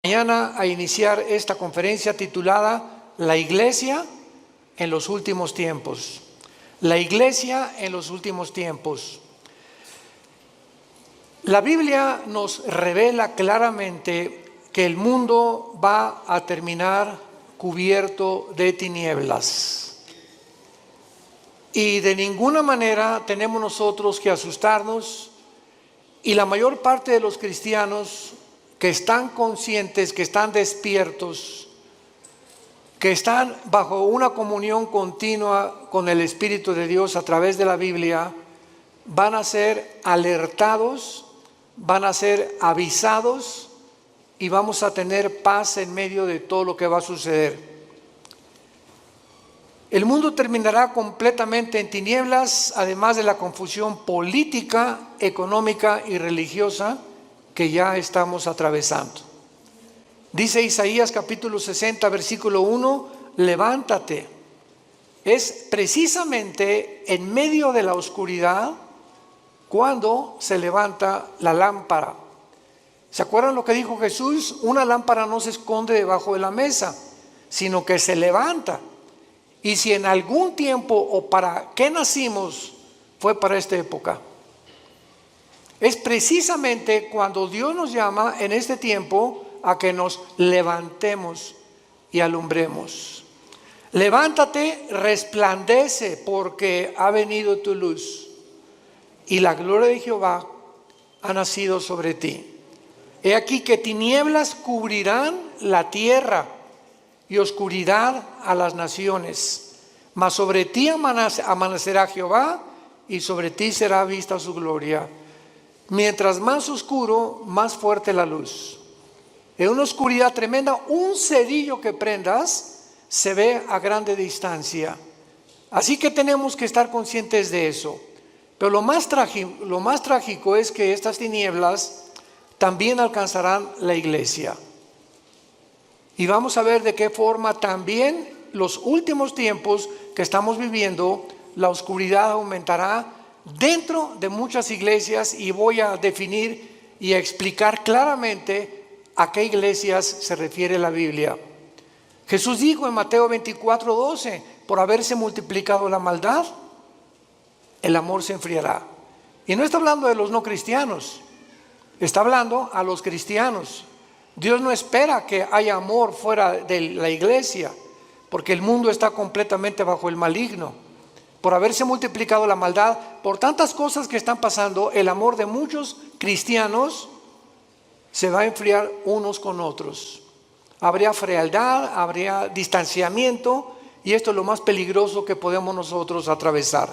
Mañana a iniciar esta conferencia titulada La Iglesia en los últimos tiempos. La Iglesia en los últimos tiempos. La Biblia nos revela claramente que el mundo va a terminar cubierto de tinieblas. Y de ninguna manera tenemos nosotros que asustarnos, y la mayor parte de los cristianos que están conscientes, que están despiertos, que están bajo una comunión continua con el Espíritu de Dios a través de la Biblia, van a ser alertados, van a ser avisados y vamos a tener paz en medio de todo lo que va a suceder. El mundo terminará completamente en tinieblas, además de la confusión política, económica y religiosa que ya estamos atravesando. Dice Isaías capítulo 60, versículo 1, levántate. Es precisamente en medio de la oscuridad cuando se levanta la lámpara. ¿Se acuerdan lo que dijo Jesús? Una lámpara no se esconde debajo de la mesa, sino que se levanta. Y si en algún tiempo o para qué nacimos fue para esta época. Es precisamente cuando Dios nos llama en este tiempo a que nos levantemos y alumbremos. Levántate, resplandece, porque ha venido tu luz y la gloria de Jehová ha nacido sobre ti. He aquí que tinieblas cubrirán la tierra y oscuridad a las naciones, mas sobre ti amanecerá Jehová y sobre ti será vista su gloria. Mientras más oscuro, más fuerte la luz. En una oscuridad tremenda, un cerillo que prendas se ve a grande distancia. Así que tenemos que estar conscientes de eso. Pero lo más trágico es que estas tinieblas también alcanzarán la iglesia. Y vamos a ver de qué forma también los últimos tiempos que estamos viviendo, la oscuridad aumentará dentro de muchas iglesias, y voy a definir y a explicar claramente a qué iglesias se refiere la Biblia. Jesús dijo en Mateo 24:12, por haberse multiplicado la maldad, el amor se enfriará. Y no está hablando de los no cristianos, está hablando a los cristianos. Dios no espera que haya amor fuera de la iglesia, porque el mundo está completamente bajo el maligno. Por haberse multiplicado la maldad, por tantas cosas que están pasando, el amor de muchos cristianos se va a enfriar unos con otros. Habría frialdad, habría distanciamiento, y esto es lo más peligroso que podemos nosotros atravesar.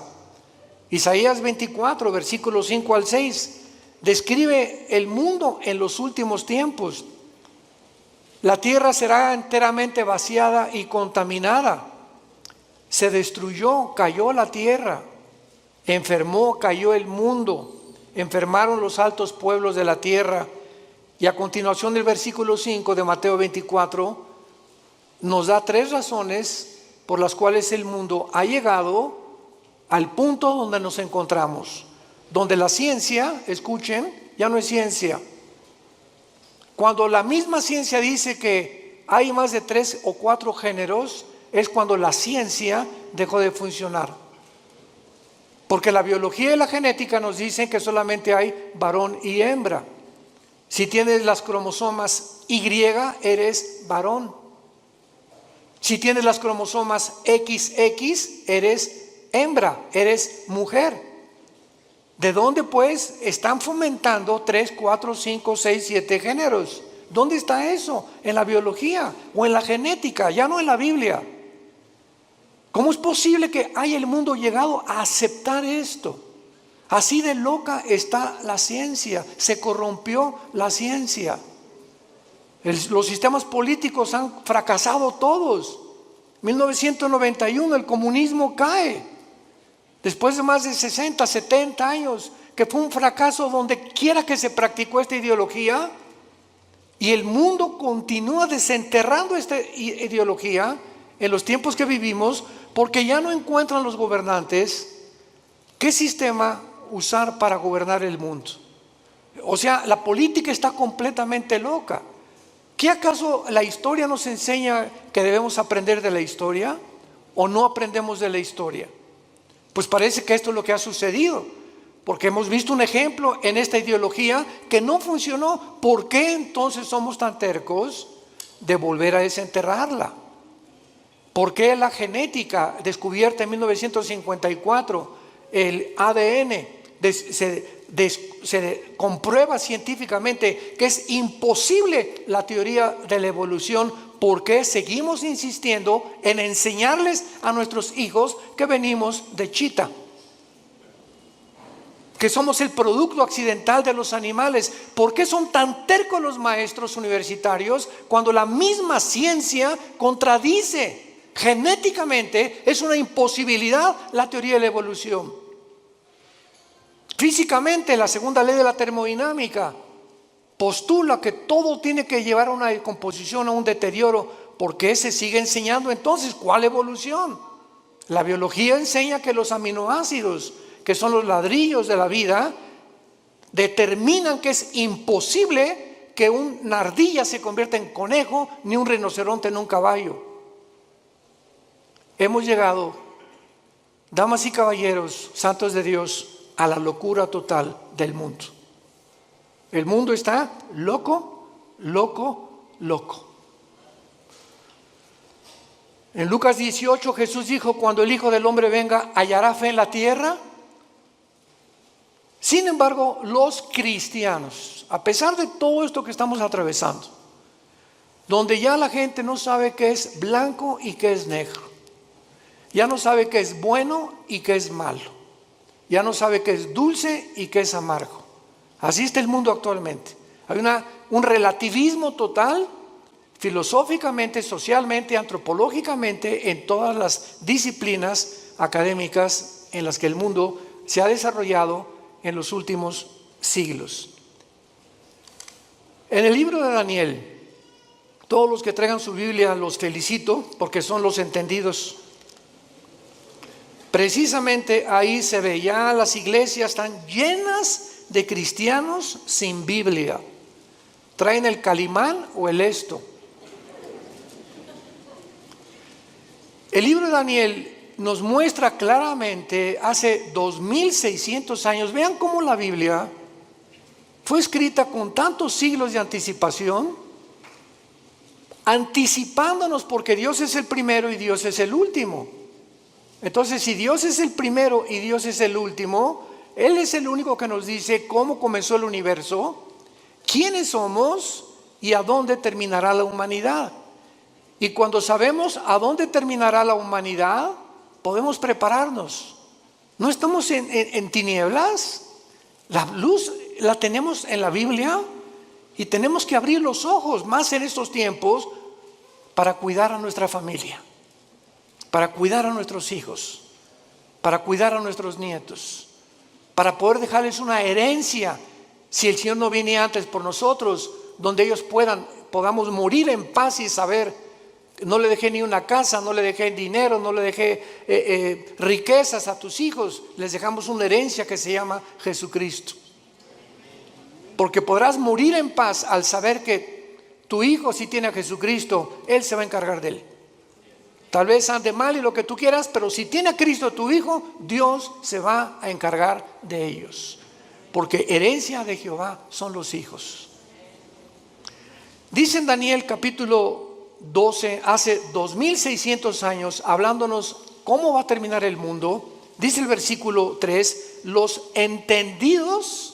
Isaías 24, versículos 5 al 6, describe el mundo en los últimos tiempos. La tierra será enteramente vaciada y contaminada. Se destruyó, cayó la tierra, enfermó, cayó el mundo, enfermaron los altos pueblos de la tierra. Y a continuación del versículo 5 de Mateo 24 nos da 3 razones por las cuales el mundo ha llegado al punto donde nos encontramos, donde la ciencia, escuchen, ya no es ciencia. Cuando la misma ciencia dice que hay más de 3 o 4 géneros, es cuando la ciencia dejó de funcionar. Porque la biología y la genética nos dicen que solamente hay varón y hembra. Si tienes las cromosomas Y, eres varón. Si tienes las cromosomas XX, eres hembra, eres mujer. ¿De dónde pues están fomentando 3, 4, 5, 6, 7 géneros? ¿Dónde está eso? En la biología o en la genética, ya no en la Biblia. ¿Cómo es posible que haya el mundo llegado a aceptar esto? Así de loca está la ciencia, se corrompió la ciencia. Los sistemas políticos han fracasado todos. 1991 el comunismo cae. Después de más de 60, 70 años, que fue un fracaso donde quiera que se practicó esta ideología, y el mundo continúa desenterrando esta ideología en los tiempos que vivimos, porque ya no encuentran los gobernantes qué sistema usar para gobernar el mundo. O sea, la política está completamente loca. ¿Qué acaso la historia nos enseña que debemos aprender de la historia o no aprendemos de la historia? Pues parece que esto es lo que ha sucedido, porque hemos visto un ejemplo en esta ideología que no funcionó. ¿Por qué entonces somos tan tercos de volver a desenterrarla? ¿Por qué la genética descubierta en 1954, el ADN, se comprueba científicamente que es imposible la teoría de la evolución? ¿Por qué seguimos insistiendo en enseñarles a nuestros hijos que venimos de chita? Que somos el producto accidental de los animales. ¿Por qué son tan tercos los maestros universitarios cuando la misma ciencia contradice? Genéticamente es una imposibilidad la teoría de la evolución. Físicamente, la segunda ley de la termodinámica postula que todo tiene que llevar a una descomposición, a un deterioro. ¿Por qué se sigue enseñando entonces? ¿Cuál evolución? La biología enseña que los aminoácidos, que son los ladrillos de la vida, determinan que es imposible que una ardilla se convierta en conejo, ni un rinoceronte en un caballo. Hemos llegado, damas y caballeros, santos de Dios, a la locura total del mundo. El mundo está loco, loco, loco. En Lucas 18 Jesús dijo: cuando el Hijo del Hombre venga, ¿hallará fe en la tierra? Sin embargo, los cristianos, a pesar de todo esto que estamos atravesando, donde ya la gente no sabe qué es blanco y qué es negro, ya no sabe qué es bueno y qué es malo, ya no sabe qué es dulce y qué es amargo. Así está el mundo actualmente. Hay un relativismo total, filosóficamente, socialmente, antropológicamente, en todas las disciplinas académicas en las que el mundo se ha desarrollado en los últimos siglos. En el libro de Daniel, todos los que traigan su Biblia los felicito, porque son los entendidos. Precisamente ahí se ve, ya las iglesias están llenas de cristianos sin Biblia. Traen el Calimán o el Esto. El libro de Daniel nos muestra claramente hace 2600 años. Vean cómo la Biblia fue escrita con tantos siglos de anticipación, anticipándonos, porque Dios es el primero y Dios es el último. Entonces, si Dios es el primero y Dios es el último, Él es el único que nos dice cómo comenzó el universo, quiénes somos y a dónde terminará la humanidad. Y cuando sabemos a dónde terminará la humanidad, podemos prepararnos. No estamos en tinieblas. La luz la tenemos en la Biblia y tenemos que abrir los ojos más en estos tiempos para cuidar a nuestra familia, para cuidar a nuestros hijos, para cuidar a nuestros nietos, para poder dejarles una herencia, si el Señor no viene antes por nosotros, donde ellos podamos morir en paz y saber: no le dejé ni una casa, no le dejé dinero, no le dejé riquezas a tus hijos, les dejamos una herencia que se llama Jesucristo. Porque podrás morir en paz al saber que tu hijo, si tiene a Jesucristo, Él se va a encargar de él. Tal vez ande mal y lo que tú quieras, pero si tiene a Cristo tu hijo, Dios se va a encargar de ellos. Porque herencia de Jehová son los hijos. Dice en Daniel capítulo 12, hace 2600 años, hablándonos cómo va a terminar el mundo, dice el versículo 3: los entendidos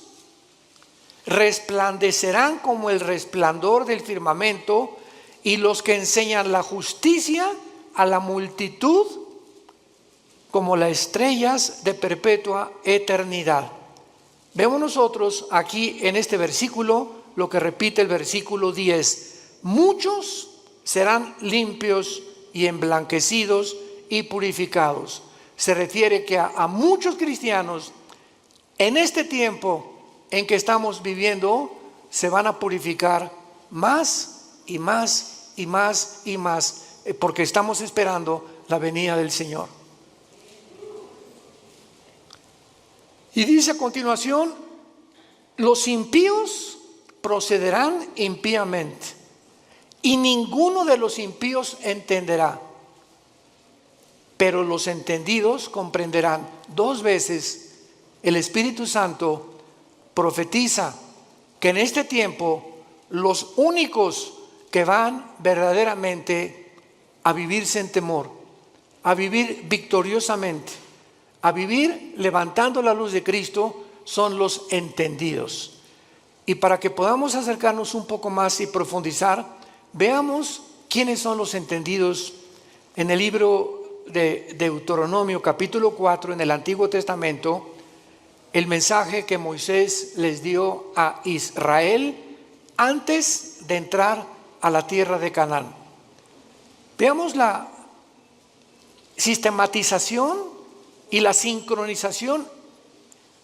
resplandecerán como el resplandor del firmamento, y los que enseñan la justicia a la multitud como las estrellas de perpetua eternidad. Vemos nosotros aquí en este versículo lo que repite el versículo 10: muchos serán limpios y emblanquecidos y purificados. Se refiere que a muchos cristianos en este tiempo en que estamos viviendo se van a purificar más y más y más y más, porque estamos esperando la venida del Señor. Y dice a continuación: los impíos procederán impíamente, y ninguno de los impíos entenderá, pero los entendidos comprenderán. 2 veces el Espíritu Santo profetiza que en este tiempo los únicos que van verdaderamente a vivir sin temor, a vivir victoriosamente, a vivir levantando la luz de Cristo, son los entendidos. Y para que podamos acercarnos un poco más y profundizar, veamos quiénes son los entendidos en el libro de Deuteronomio capítulo 4 en el Antiguo Testamento. El mensaje que Moisés les dio a Israel antes de entrar a la tierra de Canaán. Veamos la sistematización y la sincronización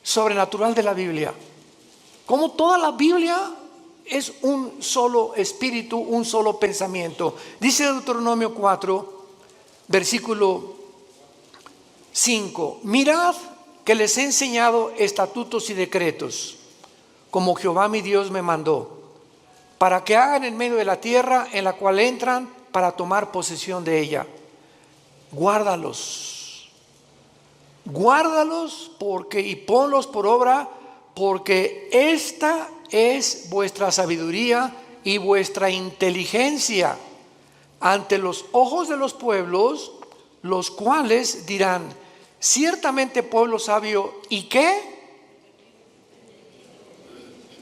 sobrenatural de la Biblia. Como toda la Biblia es un solo espíritu, un solo pensamiento. Dice Deuteronomio 4, versículo 5: mirad que les he enseñado estatutos y decretos, como Jehová mi Dios me mandó, para que hagan en medio de la tierra en la cual entran para tomar posesión de ella. Guárdalos, guárdalos y ponlos por obra, porque esta es vuestra sabiduría y vuestra inteligencia ante los ojos de los pueblos, los cuales dirán: ciertamente pueblo sabio. ¿Y qué?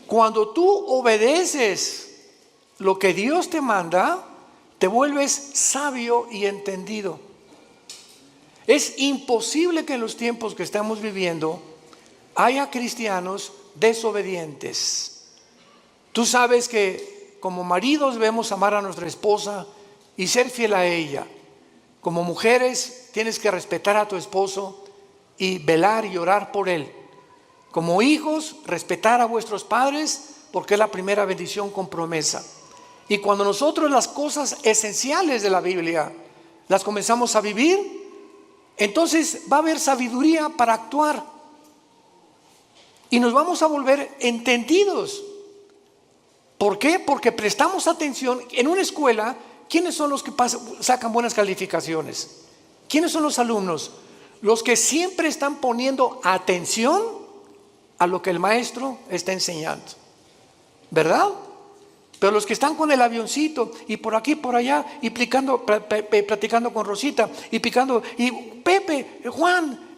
Cuando tú obedeces lo que Dios te manda, te vuelves sabio y entendido. Es imposible que en los tiempos que estamos viviendo haya cristianos desobedientes. Tú sabes que como maridos debemos amar a nuestra esposa y ser fiel a ella. Como mujeres tienes que respetar a tu esposo y velar y orar por él. Como hijos, respetar a vuestros padres, porque es la primera bendición con promesa. Y cuando nosotros las cosas esenciales de la Biblia las comenzamos a vivir, entonces va a haber sabiduría para actuar y nos vamos a volver entendidos. ¿Por qué? Porque prestamos atención. En una escuela, ¿quiénes son los que sacan buenas calificaciones? ¿Quiénes son los alumnos? Los que siempre están poniendo atención a lo que el maestro está enseñando, ¿verdad? Pero los que están con el avioncito y por aquí, por allá, y platicando con Rosita, y picando, y Pepe, Juan,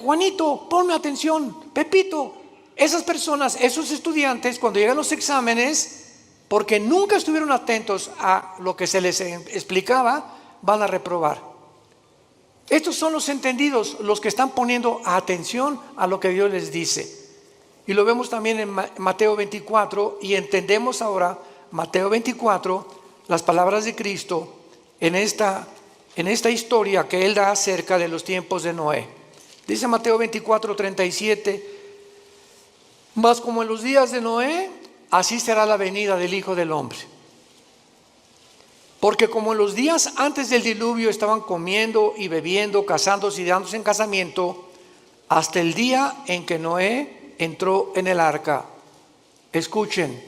Juanito, ponme atención, Pepito. Esas personas, esos estudiantes, cuando llegan los exámenes, porque nunca estuvieron atentos a lo que se les explicaba, van a reprobar. Estos son los entendidos, los que están poniendo atención a lo que Dios les dice. Y lo vemos también en Mateo 24, y entendemos ahora Mateo 24, las palabras de Cristo en esta historia que Él da acerca de los tiempos de Noé. Dice Mateo 24, 37: mas como en los días de Noé, así será la venida del Hijo del Hombre. Porque como en los días antes del diluvio estaban comiendo y bebiendo, casándose y dándose en casamiento, hasta el día en que Noé entró en el arca. Escuchen.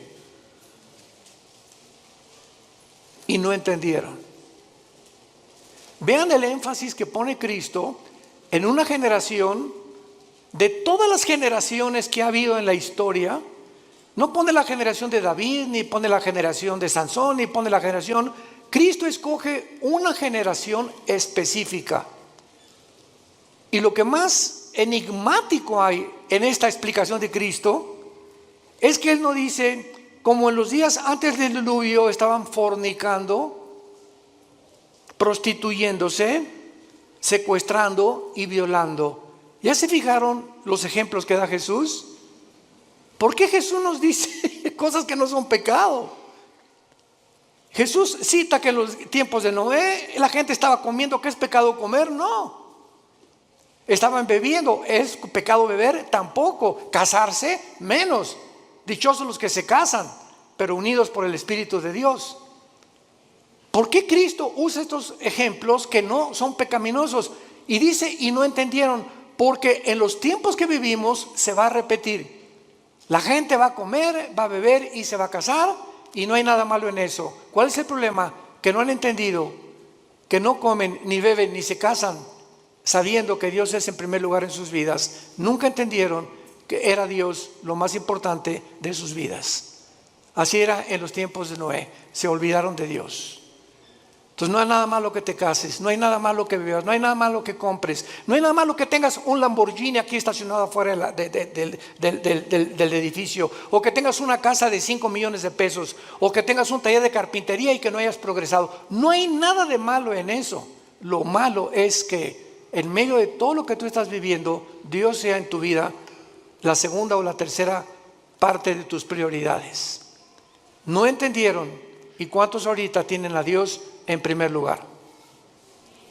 Y no entendieron. Vean el énfasis que pone Cristo en una generación. De todas las generaciones que ha habido en la historia, no pone la generación de David, ni pone la generación de Sansón, ni pone la generación. Cristo escoge una generación específica. Y lo que más enigmático hay en esta explicación de Cristo es que Él no dice: como en los días antes del diluvio estaban fornicando, prostituyéndose, secuestrando y violando. ¿Ya se fijaron los ejemplos que da Jesús? ¿Por qué Jesús nos dice cosas que no son pecado? Jesús cita que en los tiempos de Noé la gente estaba comiendo. ¿Qué es pecado comer? No. Estaban bebiendo. ¿Es pecado beber? Tampoco. Casarse, menos. Dichosos los que se casan, pero unidos por el Espíritu de Dios. ¿Por qué Cristo usa estos ejemplos que no son pecaminosos? Y dice: y no entendieron. Porque en los tiempos que vivimos se va a repetir. La gente va a comer, va a beber y se va a casar, y no hay nada malo en eso. ¿Cuál es el problema? Que no han entendido que no comen, ni beben, ni se casan sabiendo que Dios es en primer lugar en sus vidas. Nunca entendieron que era Dios lo más importante de sus vidas. Así era en los tiempos de Noé. Se olvidaron de Dios. Entonces no hay nada malo que te cases, no hay nada malo que bebas, no hay nada malo que compres, no hay nada malo que tengas un Lamborghini aquí estacionado afuera del edificio, o que tengas una casa de 5 millones de pesos, o que tengas un taller de carpintería y que no hayas progresado. No hay nada de malo en eso. Lo malo es que en medio de todo lo que tú estás viviendo, Dios sea en tu vida la segunda o la tercera parte de tus prioridades. No entendieron. ¿Y cuántos ahorita tienen a Dios en primer lugar?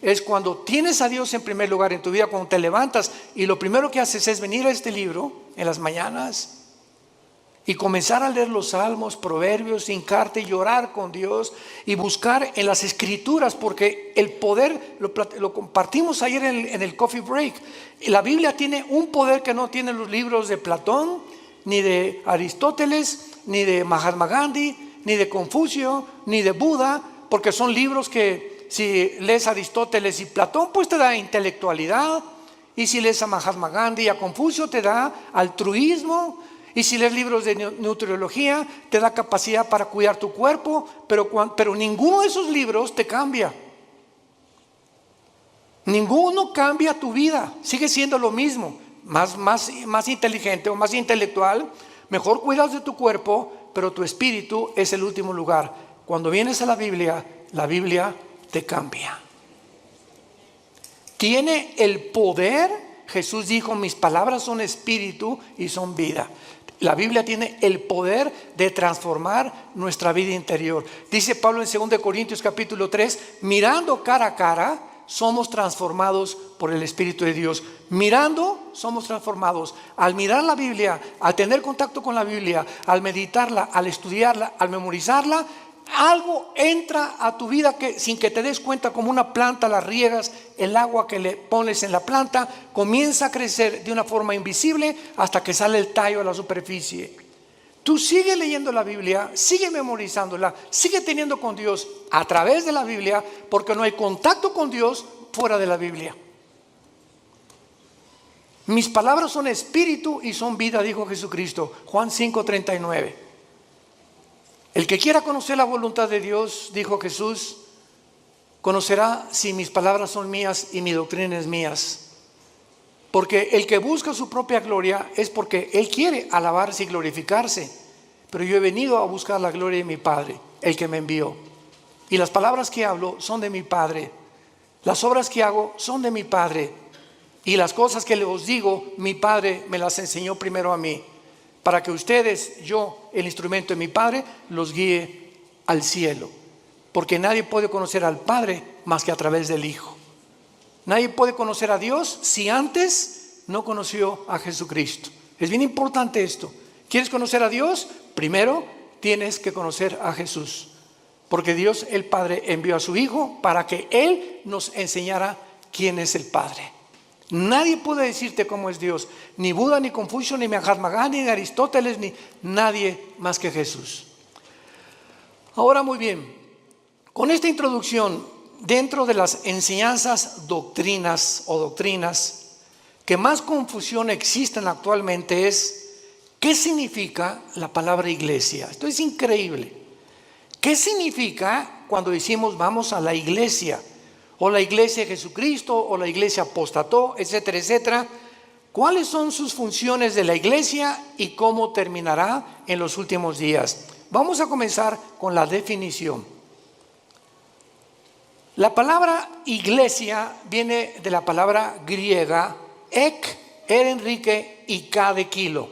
Es cuando tienes a Dios en primer lugar en tu vida, cuando te levantas y lo primero que haces es venir a este libro en las mañanas y comenzar a leer los salmos, proverbios, hincarte y llorar con Dios y buscar en las escrituras, porque el poder, lo compartimos ayer en el coffee break, la Biblia tiene un poder que no tienen los libros de Platón, ni de Aristóteles, ni de Mahatma Gandhi, ni de Confucio, ni de Buda, porque son libros que si lees Aristóteles y Platón, pues te da intelectualidad, y si lees a Mahatma Gandhi y a Confucio te da altruismo, y si lees libros de nutriología te da capacidad para cuidar tu cuerpo, pero ninguno de esos libros te cambia. Ninguno cambia tu vida, sigue siendo lo mismo, más inteligente o más intelectual, mejor cuidas de tu cuerpo, pero tu espíritu es el último lugar. Cuando vienes a la Biblia te cambia. Tiene el poder. Jesús dijo: mis palabras son espíritu y son vida. La Biblia tiene el poder de transformar nuestra vida interior. Dice Pablo en 2 Corintios capítulo 3, mirando cara a cara, somos transformados por el Espíritu de Dios. Mirando, somos transformados. Al mirar la Biblia, al tener contacto con la Biblia, al meditarla, al estudiarla, al memorizarla, algo entra a tu vida que sin que te des cuenta, como una planta, la riegas, el agua que le pones en la planta comienza a crecer de una forma invisible hasta que sale el tallo a la superficie. Tú sigue leyendo la Biblia, sigue memorizándola, sigue teniendo con Dios a través de la Biblia, porque no hay contacto con Dios fuera de la Biblia. Mis palabras son espíritu y son vida, dijo Jesucristo, Juan 5:39. El que quiera conocer la voluntad de Dios, dijo Jesús, conocerá si mis palabras son mías y mi doctrina es mías. Porque el que busca su propia gloria es porque él quiere alabarse y glorificarse. Pero yo he venido a buscar la gloria de mi Padre, el que me envió. Y las palabras que hablo son de mi Padre. Las obras que hago son de mi Padre. Y las cosas que les digo, mi Padre me las enseñó primero a mí, para que ustedes, yo, el instrumento de mi Padre, los guíe al cielo. Porque nadie puede conocer al Padre más que a través del Hijo. Nadie puede conocer a Dios si antes no conoció a Jesucristo. Es bien importante esto. ¿Quieres conocer a Dios? Primero tienes que conocer a Jesús. Porque Dios el Padre envió a su Hijo para que Él nos enseñara quién es el Padre. Nadie puede decirte cómo es Dios. Ni Buda, ni Confucio, ni Mahatma Gandhi, ni Aristóteles, ni nadie más que Jesús. Ahora muy bien, con esta introducción, dentro de las enseñanzas doctrinas que más confusión existen actualmente es ¿qué significa la palabra iglesia? Esto es increíble. ¿Qué significa cuando decimos vamos a la iglesia? O la iglesia de Jesucristo, o la iglesia apostató, etcétera, etcétera. ¿Cuáles son sus funciones de la iglesia y cómo terminará en los últimos días? Vamos a comenzar con la definición. La palabra iglesia viene de la palabra griega ek, Enrique y K de kilo.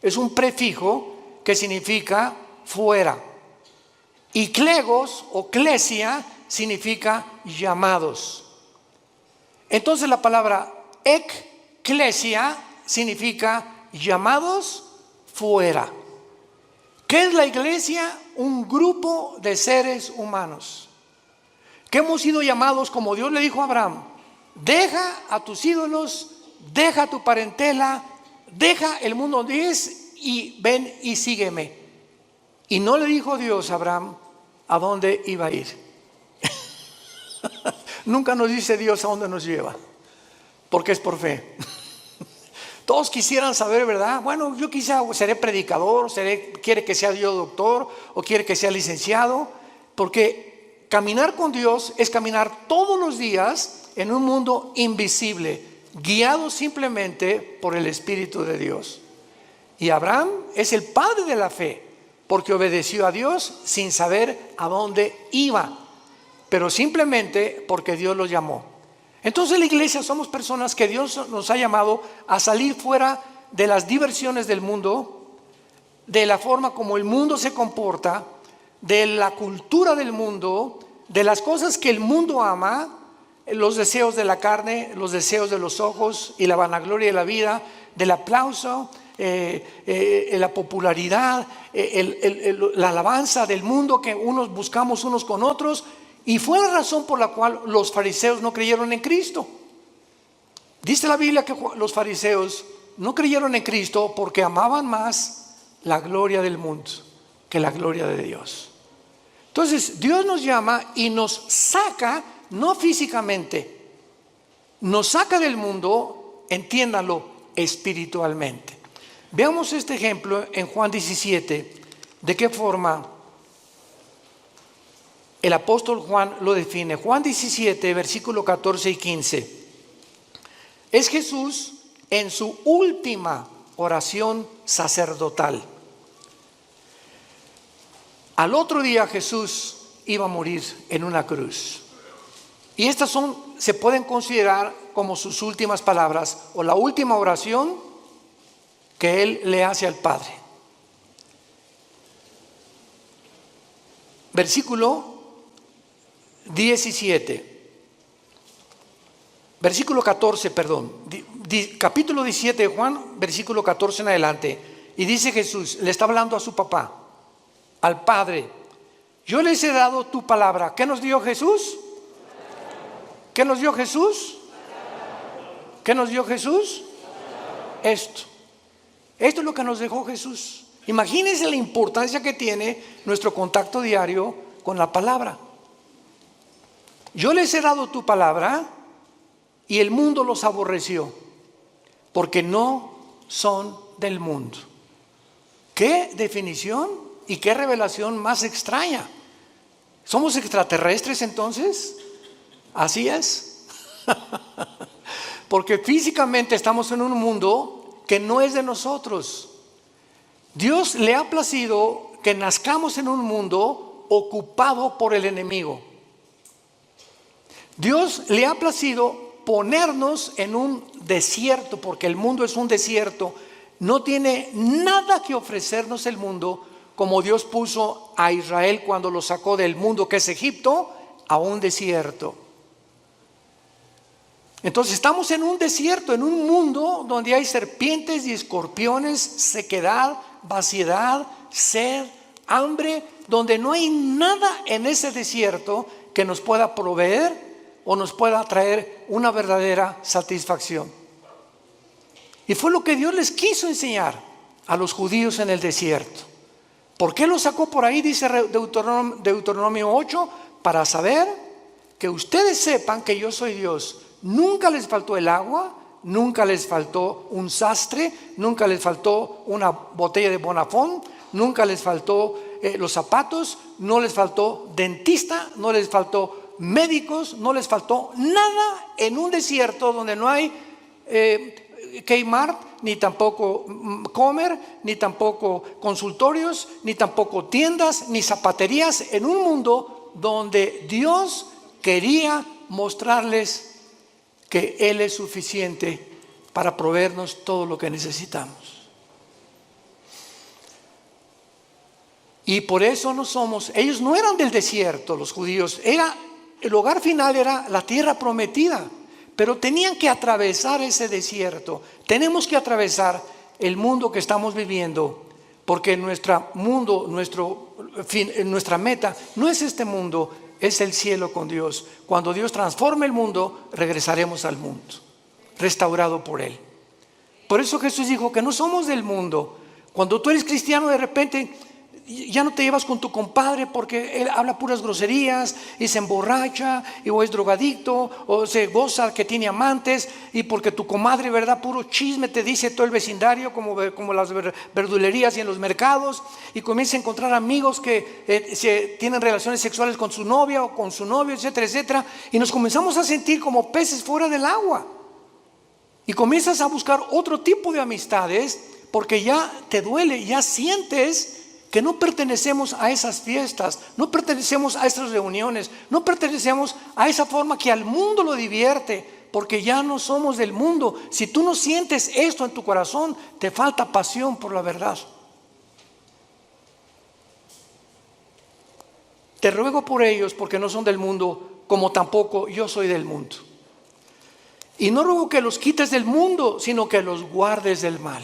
Es un prefijo que significa fuera. Y clegos o clesia significa llamados. Entonces la palabra eclesia significa llamados fuera. ¿Qué es la iglesia? Un grupo de seres humanos que hemos sido llamados, como Dios le dijo a Abraham: deja a tus ídolos, deja tu parentela, deja el mundo donde es y ven y sígueme. Y no le dijo Dios a Abraham a dónde iba a ir. Nunca nos dice Dios a dónde nos lleva, porque es por fe. Todos quisieran saber, ¿verdad? Bueno, yo quizá seré predicador, quiere que sea Dios doctor o quiere que sea licenciado, porque caminar con Dios es caminar todos los días en un mundo invisible, guiado simplemente por el Espíritu de Dios. Y Abraham es el padre de la fe, porque obedeció a Dios sin saber a dónde iba, pero simplemente porque Dios lo llamó. Entonces la iglesia somos personas que Dios nos ha llamado a salir fuera de las diversiones del mundo, de la forma como el mundo se comporta, de la cultura del mundo, de las cosas que el mundo ama, los deseos de la carne, los deseos de los ojos y la vanagloria de la vida, del aplauso, la popularidad, la alabanza del mundo que unos buscamos unos con otros. Y fue la razón por la cual los fariseos no creyeron en Cristo. Dice la Biblia que los fariseos no creyeron en Cristo porque amaban más la gloria del mundo que la gloria de Dios. Entonces Dios nos llama y nos saca, no físicamente, nos saca del mundo, entiéndanlo, espiritualmente. Veamos este ejemplo en Juan 17, de qué forma el apóstol Juan lo define. Juan 17, versículo 14 y 15. Es Jesús en su última oración sacerdotal. Al otro día Jesús iba a morir en una cruz. Y estas se pueden considerar como sus últimas palabras o la última oración que él le hace al Padre. Versículo 14, capítulo 17 de Juan, versículo 14 en adelante. Y dice Jesús, le está hablando a su papá, al Padre: yo les he dado tu palabra. ¿Qué nos dio Jesús? ¿Qué nos dio Jesús? ¿Qué nos dio Jesús? Esto es lo que nos dejó Jesús. Imagínense la importancia que tiene nuestro contacto diario con la palabra. Yo les he dado tu palabra y el mundo los aborreció, porque no son del mundo. ¿Qué definición y qué revelación más extraña? ¿Somos extraterrestres entonces? Así es. Porque físicamente estamos en un mundo que no es de nosotros. Dios le ha placido que nazcamos en un mundo ocupado por el enemigo. Dios le ha placido ponernos en un desierto, porque el mundo es un desierto. No tiene nada que ofrecernos el mundo, como Dios puso a Israel cuando lo sacó del mundo que es Egipto a un desierto. Entonces estamos en un desierto, en un mundo donde hay serpientes y escorpiones, sequedad, vaciedad, sed, hambre, donde no hay nada en ese desierto que nos pueda proveer o nos pueda traer una verdadera satisfacción. Y fue lo que Dios les quiso enseñar a los judíos en el desierto. ¿Por qué los sacó por ahí? Dice Deuteronomio 8, para saber que ustedes sepan que yo soy Dios. Nunca les faltó el agua, nunca les faltó un sastre, nunca les faltó una botella de Bonafón, nunca les faltó los zapatos, no les faltó dentista, no les faltó médicos, no les faltó nada en un desierto donde no hay Kmart, ni tampoco Comer, ni tampoco consultorios, ni tampoco tiendas, ni zapaterías, en un mundo donde Dios quería mostrarles que Él es suficiente para proveernos todo lo que necesitamos. Y por eso ellos no eran del desierto, los judíos, el hogar final era la tierra prometida, pero tenían que atravesar ese desierto. Tenemos que atravesar el mundo que estamos viviendo, porque nuestra meta no es este mundo, es el cielo con Dios. Cuando Dios transforme el mundo, regresaremos al mundo, restaurado por Él. Por eso Jesús dijo que no somos del mundo. Cuando tú eres cristiano, de repente Ya no te llevas con tu compadre porque él habla puras groserías y se emborracha o es drogadicto o se goza que tiene amantes, y porque tu comadre, ¿verdad? Puro chisme te dice todo el vecindario, como las verdulerías y en los mercados, y comienza a encontrar amigos que tienen relaciones sexuales con su novia o con su novio, etcétera, etcétera, y nos comenzamos a sentir como peces fuera del agua, y comienzas a buscar otro tipo de amistades porque ya te duele, ya sientes que no pertenecemos a esas fiestas, no pertenecemos a esas reuniones, no pertenecemos a esa forma que al mundo lo divierte, porque ya no somos del mundo. Si tú no sientes esto en tu corazón, te falta pasión por la verdad. Te ruego por ellos, porque no son del mundo, como tampoco yo soy del mundo. Y no ruego que los quites del mundo, sino que los guardes del mal.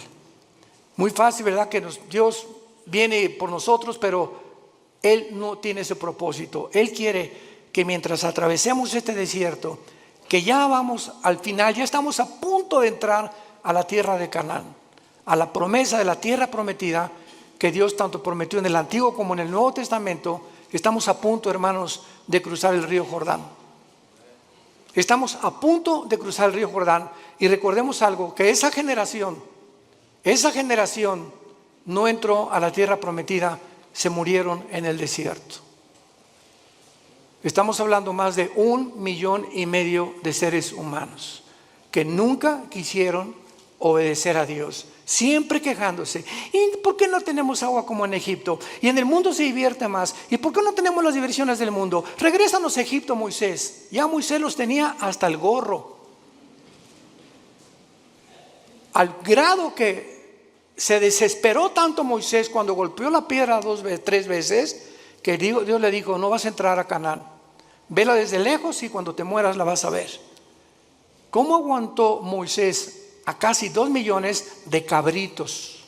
Muy fácil, ¿verdad? Que Dios viene por nosotros, pero Él no tiene ese propósito. Él quiere que mientras atravesemos este desierto, que ya vamos al final, ya estamos a punto de entrar a la tierra de Canaán, a la promesa de la tierra prometida que Dios tanto prometió en el Antiguo como en el Nuevo Testamento. Estamos a punto, hermanos, de cruzar el río Jordán. Estamos a punto de cruzar el río Jordán, y recordemos algo, que esa generación no entró a la tierra prometida, se murieron en el desierto. Estamos hablando más de 1,5 millones de seres humanos que nunca quisieron obedecer a Dios, siempre quejándose. ¿Y por qué no tenemos agua como en Egipto? Y en el mundo se divierte más. ¿Y por qué no tenemos las diversiones del mundo? Regrésanos a Egipto, Moisés. Ya Moisés los tenía hasta el gorro, al grado que se desesperó tanto Moisés cuando golpeó la piedra 3 veces, que Dios le dijo: no vas a entrar a Canaán, vela desde lejos y cuando te mueras la vas a ver. ¿Cómo aguantó Moisés a casi 2 millones de cabritos?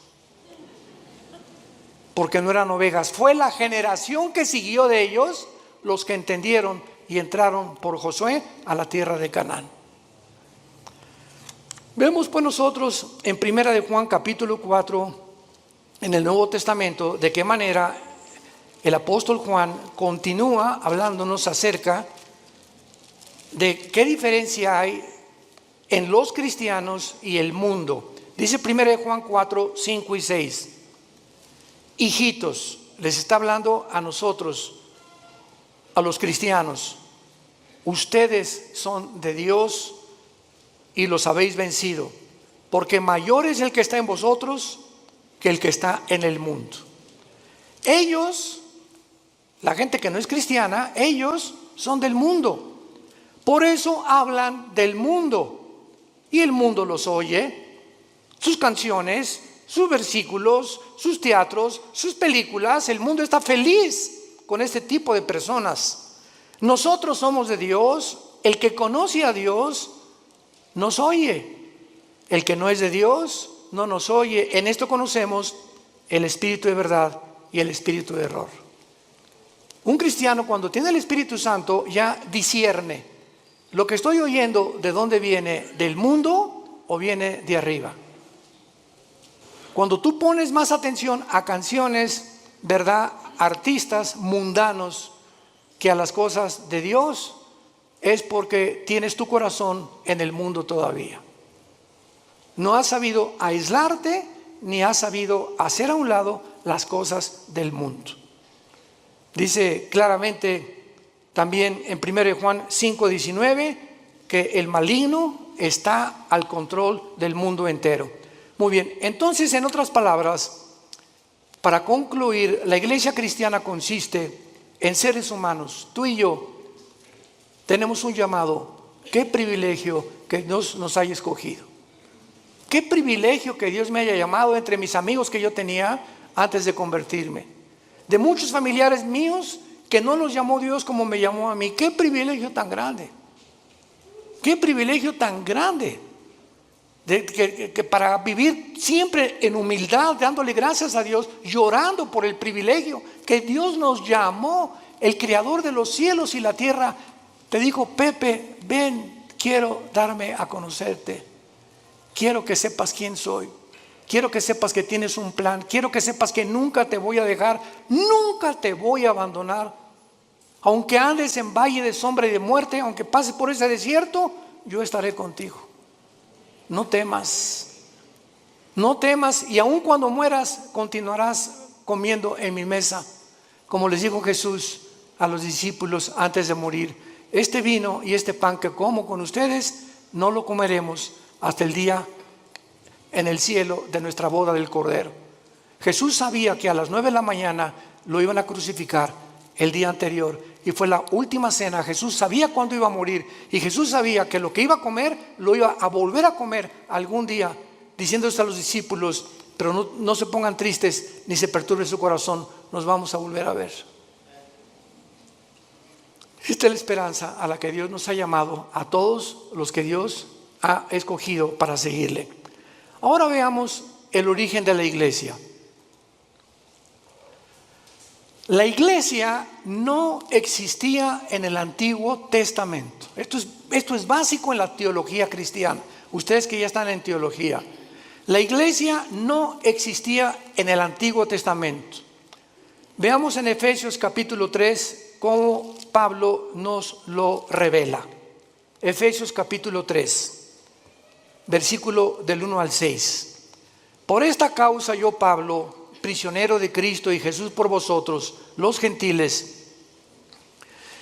Porque no eran ovejas. Fue la generación que siguió de ellos los que entendieron y entraron por Josué a la tierra de Canaán. Vemos pues nosotros en 1 de Juan capítulo 4, en el Nuevo Testamento, de qué manera el apóstol Juan continúa hablándonos acerca de qué diferencia hay en los cristianos y el mundo. Dice 1 de Juan 4, 5 y 6. Hijitos, les está hablando a nosotros, a los cristianos. Ustedes son de Dios y los habéis vencido, porque mayor es el que está en vosotros que el que está en el mundo. Ellos, la gente que no es cristiana, ellos son del mundo. Por eso hablan del mundo, y el mundo los oye, sus canciones, sus versículos, sus teatros, sus películas. El mundo está feliz con este tipo de personas. Nosotros somos de Dios. El que conoce a Dios nos oye. El que no es de Dios no nos oye. En esto conocemos el espíritu de verdad y el espíritu de error. Un cristiano, cuando tiene el Espíritu Santo, ya discierne: lo que estoy oyendo, ¿de dónde viene? ¿Del mundo o viene de arriba? Cuando tú pones más atención a canciones, ¿verdad?, artistas mundanos, que a las cosas de Dios, es porque tienes tu corazón en el mundo todavía. No has sabido aislarte, ni has sabido hacer a un lado las cosas del mundo. Dice claramente también en 1 Juan 5:19 que el maligno está al control del mundo entero. Muy bien, entonces, en otras palabras, para concluir, la iglesia cristiana consiste en seres humanos. Tú y yo tenemos un llamado. Qué privilegio que Dios nos haya escogido. Qué privilegio que Dios me haya llamado entre mis amigos que yo tenía antes de convertirme. De muchos familiares míos que no los llamó Dios como me llamó a mí. Qué privilegio tan grande. Qué privilegio tan grande. Que para vivir siempre en humildad, dándole gracias a Dios, llorando por el privilegio que Dios nos llamó. El creador de los cielos y la tierra te dijo: Pepe, ven, quiero darme a conocerte, quiero que sepas quién soy. Quiero que sepas que tienes un plan. Quiero que sepas que nunca te voy a dejar, nunca te voy a abandonar. Aunque andes en valle de sombra y de muerte, aunque pases por ese desierto, yo estaré contigo. No temas, no temas, y aun cuando mueras, continuarás comiendo en mi mesa, como les dijo Jesús a los discípulos antes de morir. Este vino y este pan que como con ustedes, no lo comeremos hasta el día en el cielo de nuestra boda del Cordero. Jesús sabía que a las 9 de la mañana lo iban a crucificar el día anterior, y fue la última cena. Jesús sabía cuándo iba a morir, y Jesús sabía que lo que iba a comer lo iba a volver a comer algún día, diciéndose a los discípulos: pero no se pongan tristes ni se perturbe su corazón, nos vamos a volver a ver. Esta es la esperanza a la que Dios nos ha llamado a todos los que Dios ha escogido para seguirle. Ahora veamos el origen de la iglesia. La iglesia no existía en el Antiguo Testamento. Esto es básico en la teología cristiana. Ustedes que ya están en teología. La iglesia no existía en el Antiguo Testamento. Veamos en Efesios capítulo 3 cómo Pablo nos lo revela. Efesios capítulo 3. Versículo del 1 al 6. Por esta causa yo, Pablo, prisionero de Cristo y Jesús por vosotros, los gentiles,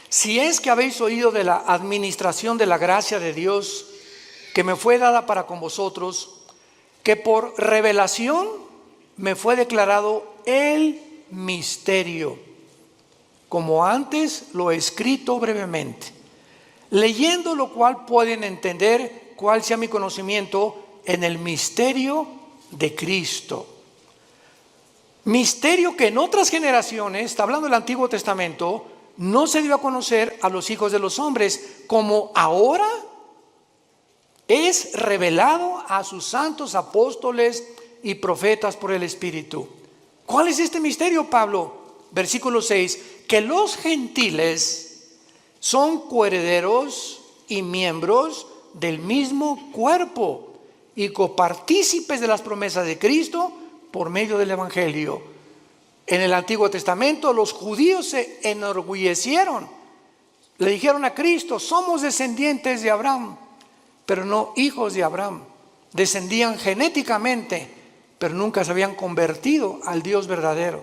si es que habéis oído de la administración de la gracia de Dios que me fue dada para con vosotros, que por revelación me fue declarado el misterio, como antes lo he escrito brevemente, leyendo lo cual pueden entender cuál sea mi conocimiento en el misterio de Cristo. Misterio que en otras generaciones, está hablando del Antiguo Testamento, no se dio a conocer a los hijos de los hombres, como ahora es revelado a sus santos apóstoles y profetas por el Espíritu. ¿Cuál es este misterio, Pablo? Versículo 6, que los gentiles son coherederos y miembros del mismo cuerpo y copartícipes de las promesas de Cristo por medio del Evangelio. En el Antiguo Testamento los judíos se enorgullecieron, le dijeron a Cristo: somos descendientes de Abraham, pero no hijos de Abraham. Descendían genéticamente, pero nunca se habían convertido al Dios verdadero.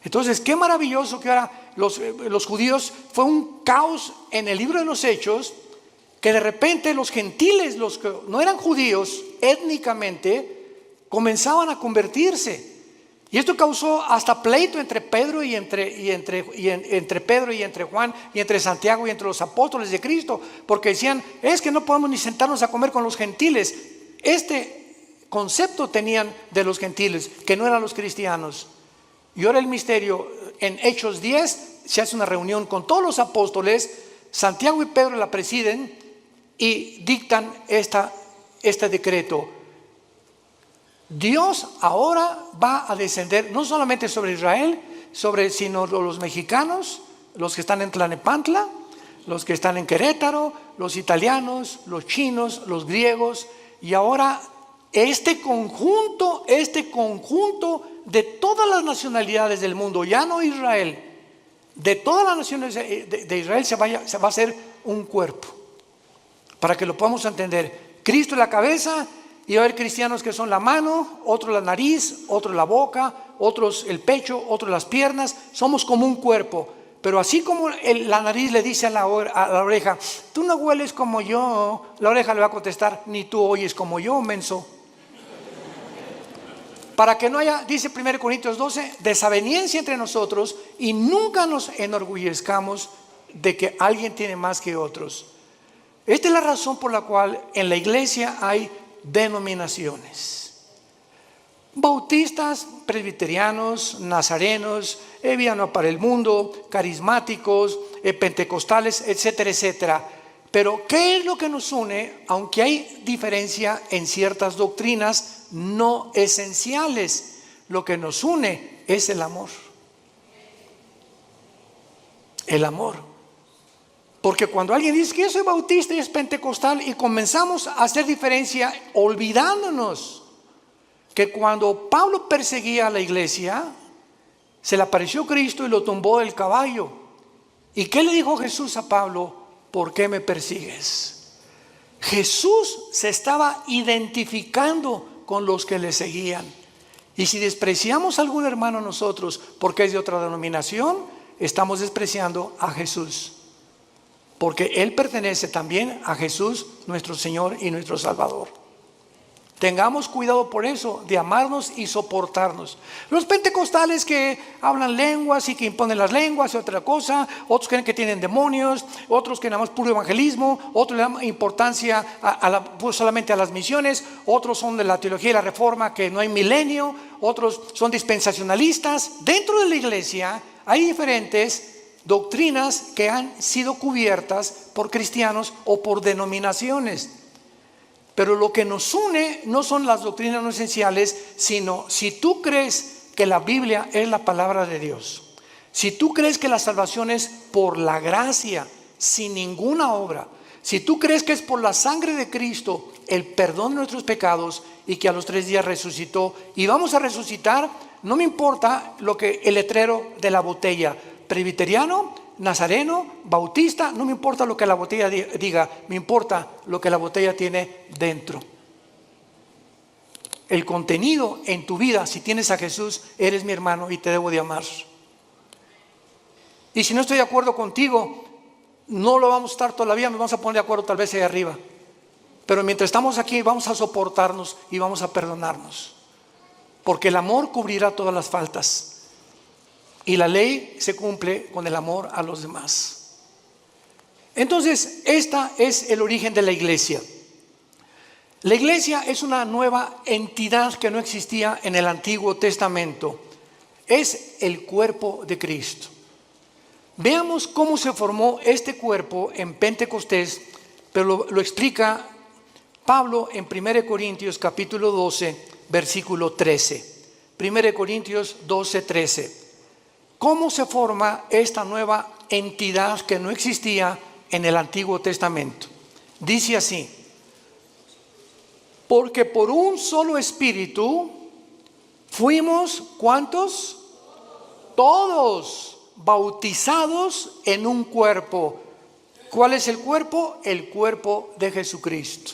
Entonces, qué maravilloso que ahora los judíos, fue un caos en el libro de los Hechos, que de repente los gentiles, los que no eran judíos étnicamente, comenzaban a convertirse. Y esto causó hasta pleito entre Pedro y entre Pedro y entre Juan y entre Santiago y entre los apóstoles de Cristo, porque decían: es que no podemos ni sentarnos a comer con los gentiles. Este concepto tenían de los gentiles, que no eran los cristianos. Y ahora el misterio, en Hechos 10 se hace una reunión con todos los apóstoles, Santiago y Pedro la presiden y dictan este decreto. Dios ahora va a descender no solamente sobre Israel, sino los mexicanos, los que están en Tlalnepantla, los que están en Querétaro, los italianos, los chinos, los griegos, y ahora este conjunto de todas las nacionalidades del mundo, ya no Israel, de todas las naciones de Israel se va a hacer un cuerpo, para que lo podamos entender. Cristo es la cabeza, y va a haber cristianos que son la mano, otros la nariz, otros la boca, otros el pecho, otros las piernas. Somos como un cuerpo. Pero así como la nariz le dice a la oreja: tú no hueles como yo, la oreja le va a contestar: ni tú oyes como yo, menso. Para que no haya, dice 1 Corintios 12, desaveniencia entre nosotros, y nunca nos enorgullezcamos de que alguien tiene más que otros. Esta es la razón por la cual en la iglesia hay denominaciones: bautistas, presbiterianos, nazarenos, Viano para el Mundo, carismáticos, pentecostales, etcétera, etcétera. Pero ¿qué es lo que nos une? Aunque hay diferencia en ciertas doctrinas no esenciales, lo que nos une es el amor. El amor. Porque cuando alguien dice que yo soy bautista y es pentecostal, y comenzamos a hacer diferencia olvidándonos que cuando Pablo perseguía a la iglesia, se le apareció Cristo y lo tumbó del caballo. ¿Y qué le dijo Jesús a Pablo? ¿Por qué me persigues? Jesús se estaba identificando con los que le seguían. Y si despreciamos a algún hermano nosotros porque es de otra denominación, estamos despreciando a Jesús, porque Él pertenece también a Jesús, nuestro Señor y nuestro Salvador. Tengamos cuidado por eso, de amarnos y soportarnos. Los pentecostales que hablan lenguas y que imponen las lenguas y otra cosa, otros creen que tienen demonios, otros que nada más puro evangelismo, otros le dan importancia pues solamente a las misiones, otros son de la teología y la reforma, que no hay milenio, otros son dispensacionalistas. Dentro de la iglesia hay diferentes doctrinas que han sido cubiertas por cristianos o por denominaciones. Pero lo que nos une no son las doctrinas no esenciales, sino si tú crees que la Biblia es la palabra de Dios, si tú crees que la salvación es por la gracia, sin ninguna obra, si tú crees que es por la sangre de Cristo el perdón de nuestros pecados y que a los 3 días resucitó y vamos a resucitar, no me importa lo que el letrero de la botella, presbiteriano, nazareno, bautista, no me importa lo que la botella diga, me importa lo que la botella tiene dentro. El contenido en tu vida, si tienes a Jesús, eres mi hermano y te debo de amar. Y si no estoy de acuerdo contigo, no lo vamos a estar todavía, nos vamos a poner de acuerdo tal vez ahí arriba. Pero mientras estamos aquí vamos a soportarnos y vamos a perdonarnos. Porque el amor cubrirá todas las faltas. Y la ley se cumple con el amor a los demás. Entonces, este es el origen de la iglesia. La iglesia es una nueva entidad que no existía en el Antiguo Testamento. Es el cuerpo de Cristo. Veamos cómo se formó este cuerpo en Pentecostés, pero lo explica Pablo en 1 Corintios capítulo 12, versículo 13. 1 Corintios 12, 13. ¿Cómo se forma esta nueva entidad que no existía en el Antiguo Testamento? Dice así: porque por un solo espíritu fuimos, ¿cuántos? Todos bautizados en un cuerpo. ¿Cuál es el cuerpo? El cuerpo de Jesucristo.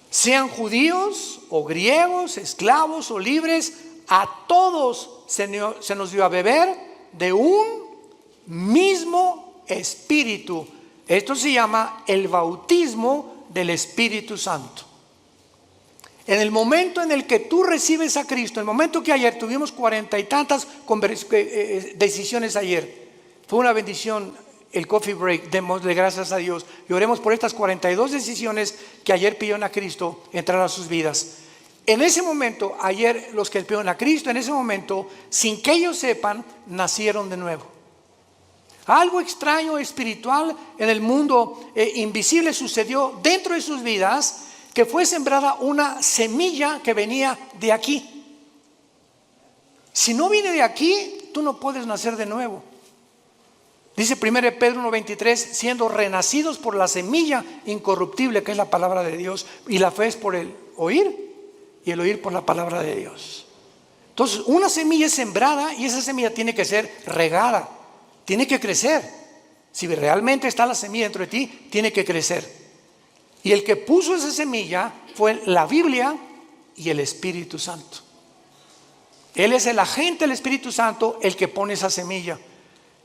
Sean judíos o griegos, esclavos o libres, a todos se nos dio a beber de un mismo espíritu. Esto se llama el bautismo del Espíritu Santo. En el momento en el que tú recibes a Cristo, el momento que ayer tuvimos 40 y tantas decisiones ayer, fue una bendición el coffee break, démosle gracias a Dios y oremos por estas 42 decisiones que ayer pidieron a Cristo entrar a sus vidas. En ese momento, ayer los que pidieron a Cristo, en ese momento, sin que ellos sepan, nacieron de nuevo. Algo extraño, espiritual, en el mundo invisible sucedió dentro de sus vidas, que fue sembrada una semilla que venía de aquí. Si no viene de aquí, tú no puedes nacer de nuevo. Dice 1 Pedro 1:23, siendo renacidos por la semilla incorruptible que es la palabra de Dios, y la fe es por el oír y el oír por la palabra de Dios. Entonces una semilla es sembrada y esa semilla tiene que ser regada, tiene que crecer. Si realmente está la semilla dentro de ti, tiene que crecer. Y el que puso esa semilla fue la Biblia y el Espíritu Santo. Él es el agente del Espíritu Santo el que pone esa semilla.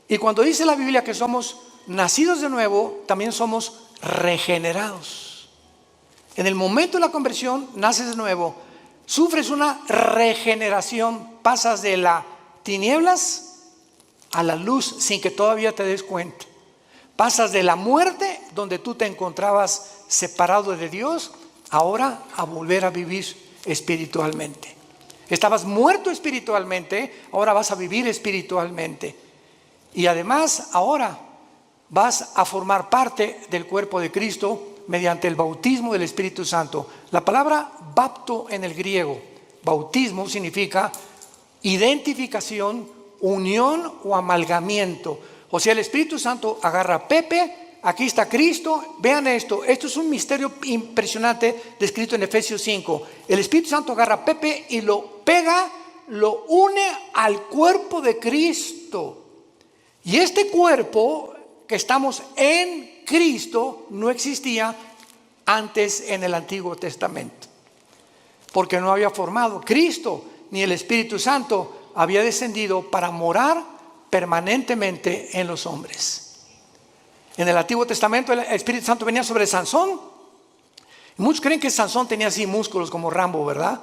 Y cuando dice la Biblia que somos nacidos de nuevo, también somos regenerados. En el momento de la conversión, naces de nuevo, sufres una regeneración, pasas de las tinieblas a la luz sin que todavía te des cuenta. Pasas de la muerte, donde tú te encontrabas separado de Dios, ahora a volver a vivir espiritualmente. Estabas muerto espiritualmente, ahora vas a vivir espiritualmente. Y además ahora vas a formar parte del cuerpo de Cristo mediante el bautismo del Espíritu Santo. La palabra bapto en el griego, bautismo, significa identificación, unión o amalgamiento. O sea, el Espíritu Santo agarra a Pepe, Aquí está Cristo. Vean esto. Esto es un misterio impresionante descrito en Efesios 5. El Espíritu Santo agarra a Pepe y lo pega, lo une al cuerpo de Cristo. Y este cuerpo que estamos en Cristo no existía antes en el Antiguo Testamento, porque no había formado. Cristo ni el Espíritu Santo había descendido para morar permanentemente en los hombres. En el Antiguo Testamento el Espíritu Santo venía sobre Sansón. Muchos creen que Sansón tenía así músculos como Rambo, ¿verdad?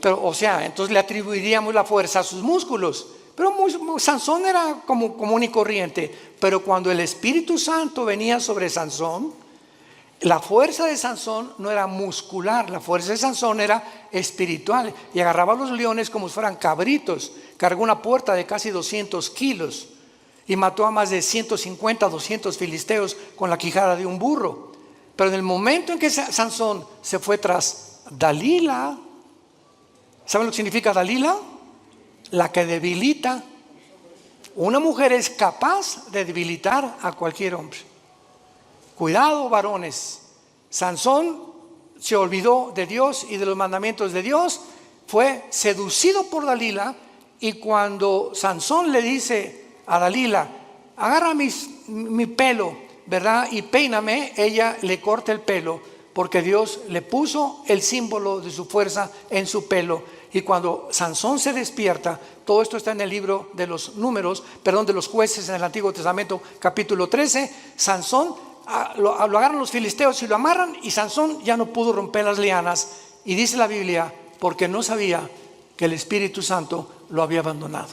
Pero, o sea, entonces le atribuiríamos la fuerza a sus músculos. Pero Sansón era como común y corriente. Pero cuando el Espíritu Santo venía sobre Sansón, la fuerza de Sansón no era muscular, la fuerza de Sansón era espiritual. Y agarraba a los leones como si fueran cabritos. Cargó una puerta de casi 200 kilos y mató a más de 150, 200 filisteos con la quijada de un burro. Pero en el momento en que Sansón se fue tras Dalila, ¿saben lo que significa Dalila? La que debilita. Una mujer es capaz de debilitar a cualquier hombre. Cuidado, varones. Sansón se olvidó de Dios y de los mandamientos de Dios, fue seducido por Dalila, y cuando Sansón le dice a Dalila, agarra mi pelo, ¿verdad? Y peíname, ella le corta el pelo, porque Dios le puso el símbolo de su fuerza en su pelo. Y cuando Sansón se despierta, todo esto está en el libro de los números, de los jueces en el Antiguo Testamento, capítulo 13. Sansón lo agarran los filisteos y lo amarran, y Sansón ya no pudo romper las lianas. Y dice la Biblia, porque no sabía que el Espíritu Santo lo había abandonado.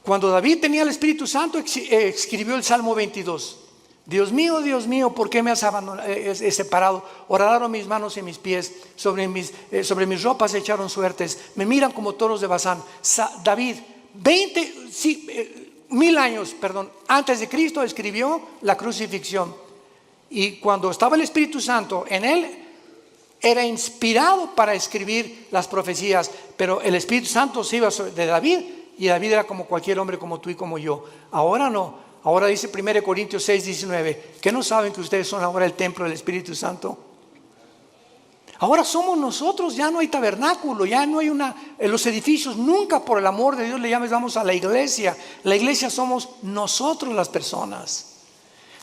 Cuando David tenía el Espíritu Santo, escribió el Salmo 22. Dios mío, ¿por qué me has abandonado, separado? Horadaron mis manos y mis pies, sobre mis ropas se echaron suertes, me miran como toros de Basán. David, 1000 años antes de Cristo, escribió la crucifixión. Y cuando estaba el Espíritu Santo en él, era inspirado para escribir las profecías. Pero el Espíritu Santo se iba de David, y David era como cualquier hombre, como tú y como yo. Ahora no. Ahora dice 1 Corintios 6:19, ¿que no saben que ustedes son ahora el templo del Espíritu Santo? Ahora somos nosotros, ya no hay tabernáculo, ya no hay en los edificios, nunca, por el amor de Dios, le llamamos a la iglesia. La iglesia somos nosotros las personas.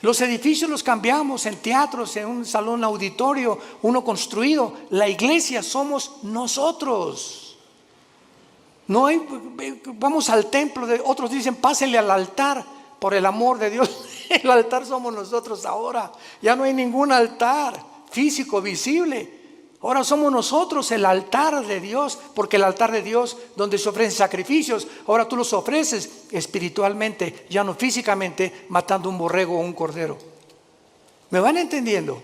Los edificios los cambiamos en teatros, en un salón auditorio, uno construido. La iglesia somos nosotros. No hay, vamos al templo, otros dicen pásenle al altar. Por el amor de Dios, el altar somos nosotros ahora. Ya no hay ningún altar físico, visible. Ahora somos nosotros el altar de Dios, porque el altar de Dios, donde se ofrecen sacrificios, ahora tú los ofreces espiritualmente, ya no físicamente, matando un borrego o un cordero. ¿Me van entendiendo?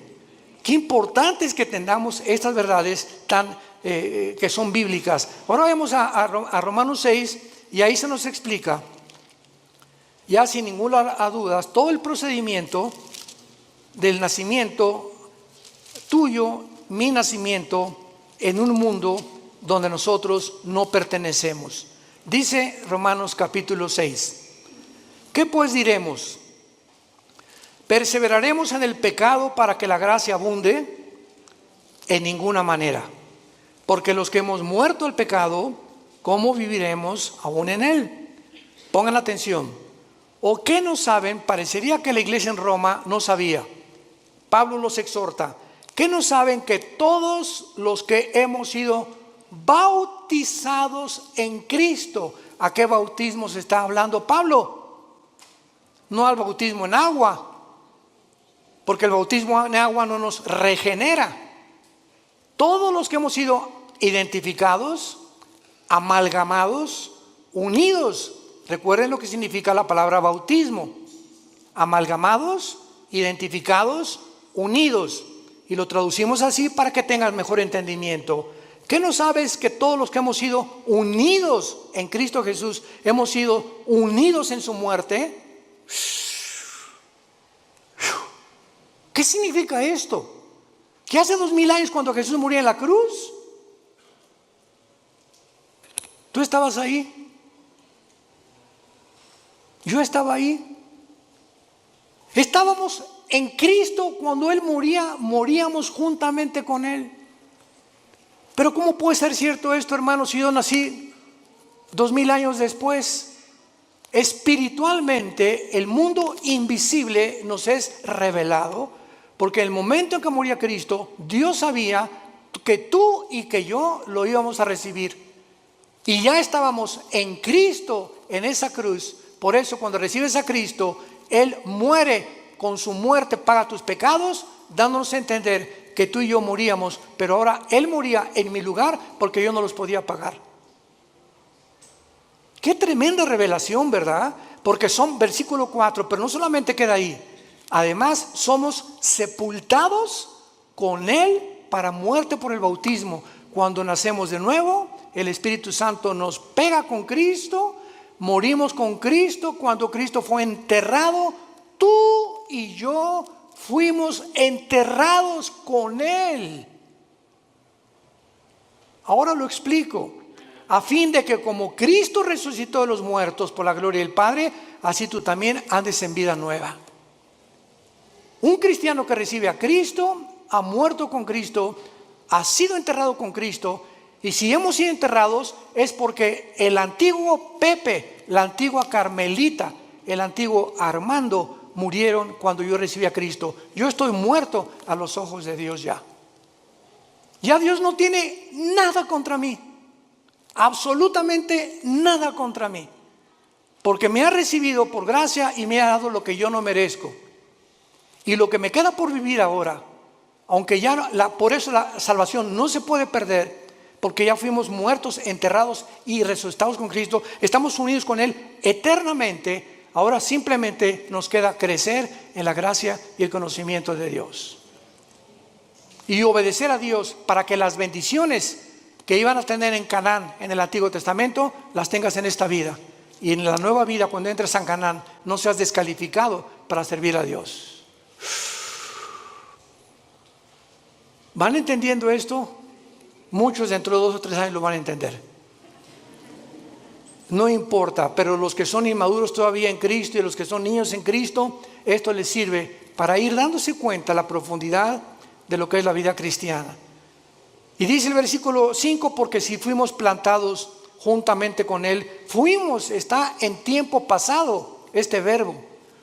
Qué importante es que tengamos estas verdades que son bíblicas. Ahora vamos a Romanos 6, y ahí se nos explica, ya sin ninguna duda, todo el procedimiento del nacimiento tuyo, mi nacimiento, en un mundo donde nosotros no pertenecemos. Dice Romanos capítulo 6, ¿qué pues diremos? ¿Perseveraremos en el pecado para que la gracia abunde? En ninguna manera, porque los que hemos muerto al pecado, ¿cómo viviremos aún en él? Pongan atención. ¿O qué no saben? Parecería que la iglesia en Roma no sabía. Pablo los exhorta. ¿Qué no saben? Que todos los que hemos sido bautizados en Cristo. ¿A qué bautismo se está hablando Pablo? No al bautismo en agua, porque el bautismo en agua no nos regenera. Todos los que hemos sido identificados, amalgamados, unidos. Recuerden lo que significa la palabra bautismo: amalgamados, identificados, unidos. Y lo traducimos así para que tengan mejor entendimiento. ¿Qué no sabes? Que todos los que hemos sido unidos en Cristo Jesús, hemos sido unidos en su muerte. ¿Qué significa esto? Que hace 2000 años, cuando Jesús murió en la cruz, tú estabas ahí. Yo estaba ahí. Estábamos en Cristo cuando Él moría, moríamos juntamente con Él. Pero ¿cómo puede ser cierto esto, hermanos, si yo nací 2000 años después? Espiritualmente, el mundo invisible nos es revelado, porque en el momento en que moría Cristo, Dios sabía que tú y que yo lo íbamos a recibir. Y ya estábamos en Cristo, en esa cruz. Por eso cuando recibes a Cristo, Él muere, con su muerte paga tus pecados, dándonos a entender que tú y yo moríamos, pero ahora Él moría en mi lugar porque yo no los podía pagar. Qué tremenda revelación, ¿verdad? Porque son versículo 4, pero no solamente queda ahí. Además, somos sepultados con Él para muerte por el bautismo. Cuando nacemos de nuevo, el Espíritu Santo nos pega con Cristo, morimos con Cristo. Cuando Cristo fue enterrado, tú y yo fuimos enterrados con Él. Ahora lo explico. A fin de que como Cristo resucitó de los muertos por la gloria del Padre, así tú también andes en vida nueva. Un cristiano que recibe a Cristo, ha muerto con Cristo, ha sido enterrado con Cristo. Y si hemos sido enterrados es porque el antiguo Pepe, la antigua Carmelita, el antiguo Armando murieron cuando yo recibí a Cristo. Yo estoy muerto a los ojos de Dios ya. Ya Dios no tiene nada contra mí. Absolutamente nada contra mí, porque me ha recibido por gracia y me ha dado lo que yo no merezco. Y lo que me queda por vivir ahora, aunque ya por eso la salvación no se puede perder, porque ya fuimos muertos, enterrados y resucitados con Cristo, estamos unidos con Él eternamente. Ahora simplemente nos queda crecer en la gracia y el conocimiento de Dios y obedecer a Dios para que las bendiciones que iban a tener en Canaán en el Antiguo Testamento, las tengas en esta vida. Y en la nueva vida, cuando entres a Canaán, no seas descalificado para servir a Dios. ¿Van entendiendo esto? Muchos dentro de 2 o 3 años lo van a entender. No importa, pero los que son inmaduros todavía en Cristo y los que son niños en Cristo, esto les sirve para ir dándose cuenta la profundidad de lo que es la vida cristiana. Y dice el versículo 5, porque si fuimos plantados juntamente con Él, está en tiempo pasado este verbo,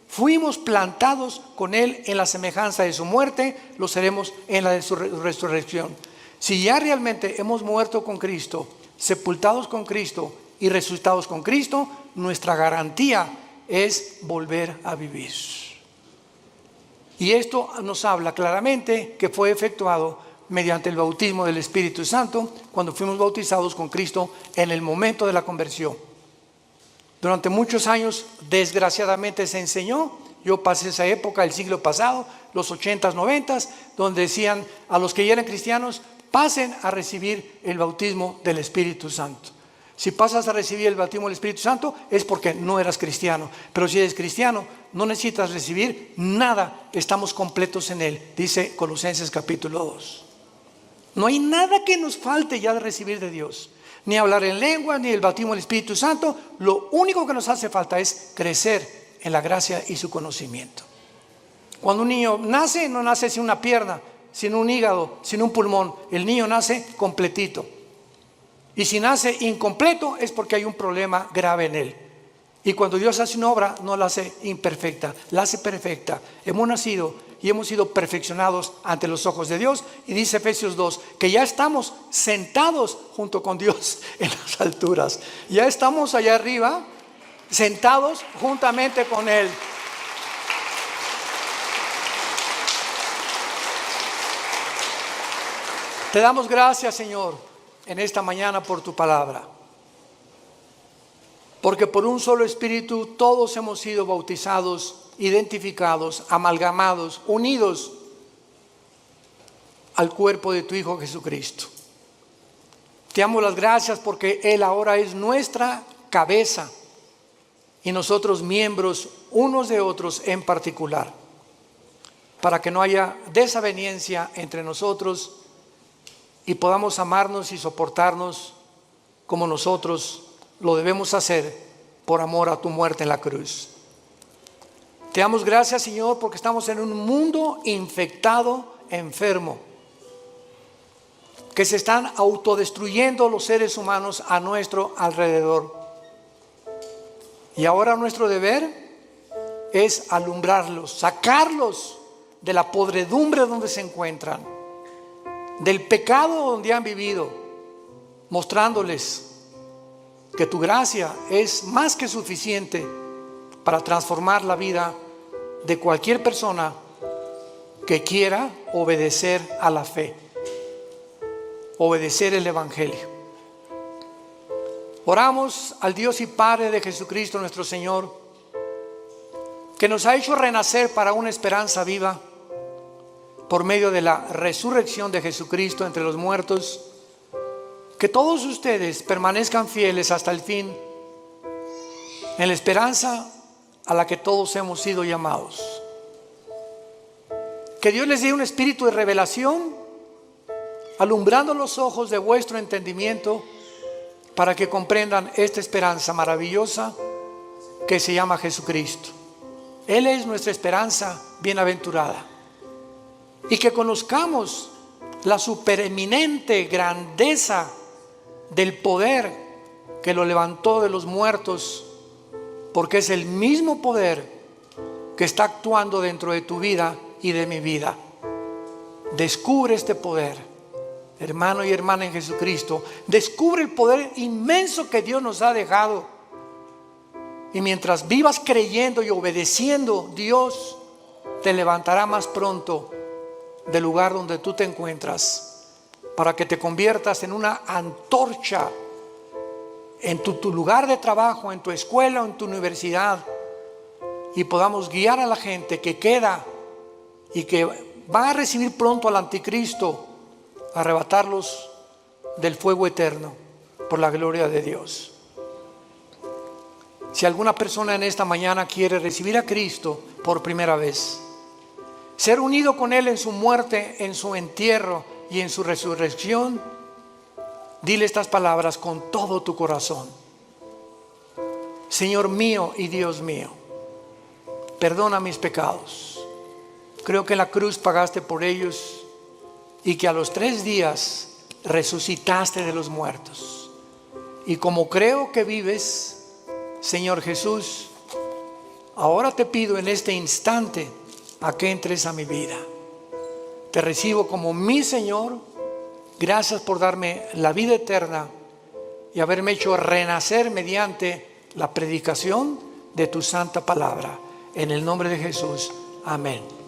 fuimos plantados con Él en la semejanza de su muerte, lo seremos en la de su resurrección. Si ya realmente hemos muerto con Cristo, sepultados con Cristo y resucitados con Cristo, nuestra garantía es volver a vivir. Y esto nos habla claramente que fue efectuado mediante el bautismo del Espíritu Santo, cuando fuimos bautizados con Cristo en el momento de la conversión. Durante muchos años, desgraciadamente, se enseñó, yo pasé esa época, el siglo pasado, los 80s, 90s, donde decían a los que ya eran cristianos, pasen a recibir el bautismo del Espíritu Santo. Si pasas a recibir el bautismo del Espíritu Santo es porque no eras cristiano, pero si eres cristiano no necesitas recibir nada, estamos completos en Él, dice Colosenses capítulo 2. No hay nada que nos falte ya de recibir de Dios, ni hablar en lengua, ni el bautismo del Espíritu Santo. Lo único que nos hace falta es crecer en la gracia y su conocimiento. Cuando un niño nace, no nace sin una pierna, sin un hígado, sin un pulmón. El niño nace completito. Y si nace incompleto es porque hay un problema grave en él. Y cuando Dios hace una obra, no la hace imperfecta, la hace perfecta. Hemos nacido y hemos sido perfeccionados ante los ojos de Dios. Y dice Efesios 2, que ya estamos sentados junto con Dios en las alturas. Ya estamos allá arriba, sentados juntamente con Él. Te damos gracias, Señor, en esta mañana por tu palabra. Porque por un solo Espíritu todos hemos sido bautizados, identificados, amalgamados, unidos al cuerpo de tu Hijo Jesucristo. Te damos las gracias porque Él ahora es nuestra cabeza y nosotros miembros unos de otros en particular, para que no haya desaveniencia entre nosotros y podamos amarnos y soportarnos como nosotros lo debemos hacer por amor a tu muerte en la cruz. Te damos gracias, Señor, porque estamos en un mundo infectado, enfermo, que se están autodestruyendo los seres humanos a nuestro alrededor. Y ahora nuestro deber es alumbrarlos, sacarlos de la podredumbre donde se encuentran, del pecado donde han vivido, mostrándoles que tu gracia es más que suficiente para transformar la vida de cualquier persona que quiera obedecer a la fe, obedecer el Evangelio. Oramos al Dios y Padre de Jesucristo nuestro Señor, que nos ha hecho renacer para una esperanza viva por medio de la resurrección de Jesucristo entre los muertos. Que todos ustedes permanezcan fieles hasta el fin en la esperanza a la que todos hemos sido llamados. Que Dios les dé un espíritu de revelación, alumbrando los ojos de vuestro entendimiento, para que comprendan esta esperanza maravillosa que se llama Jesucristo. Él es nuestra esperanza bienaventurada. Y que conozcamos la supereminente grandeza del poder que lo levantó de los muertos, porque es el mismo poder que está actuando dentro de tu vida y de mi vida. Descubre este poder, hermano y hermana en Jesucristo. Descubre el poder inmenso que Dios nos ha dejado. Y mientras vivas creyendo y obedeciendo, Dios te levantará más pronto del lugar donde tú te encuentras, para que te conviertas en una antorcha en tu lugar de trabajo, en tu escuela o en tu universidad, y podamos guiar a la gente que queda y que va a recibir pronto al anticristo, arrebatarlos del fuego eterno por la gloria de Dios. Si alguna persona en esta mañana quiere recibir a Cristo por primera vez, ser unido con Él en su muerte, en su entierro y en su resurrección, dile estas palabras con todo tu corazón. Señor mío y Dios mío, perdona mis pecados. Creo que en la cruz pagaste por ellos y que a los 3 días resucitaste de los muertos. Y como creo que vives, Señor Jesús, ahora te pido en este instante a que entres a mi vida. Te recibo como mi Señor. Gracias por darme la vida eterna y haberme hecho renacer mediante la predicación de tu santa palabra. En el nombre de Jesús, amén.